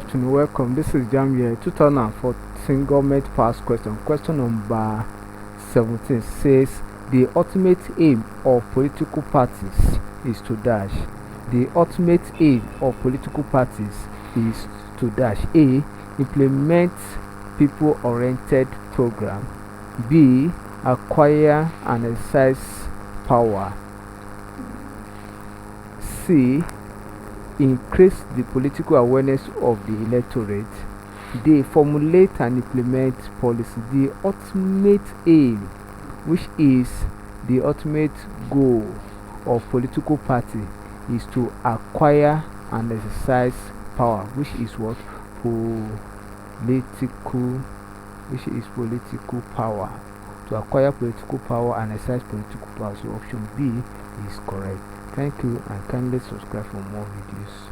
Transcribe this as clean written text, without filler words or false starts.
afternoon, welcome. This is Jamb here. 2014 government pass question. Question number 17 says the ultimate aim of political parties is to dash. The ultimate aim of political parties is to dash. A. Implement people-oriented program. B. Acquire and exercise power. C. Increase the political awareness of the electorate. D. Formulate and implement policy. The ultimate aim, which is the ultimate goal of political party, is to acquire and exercise power, which is what? Political power. To acquire political power and exercise political power. So option B is correct. Thank you, and kindly subscribe for more videos.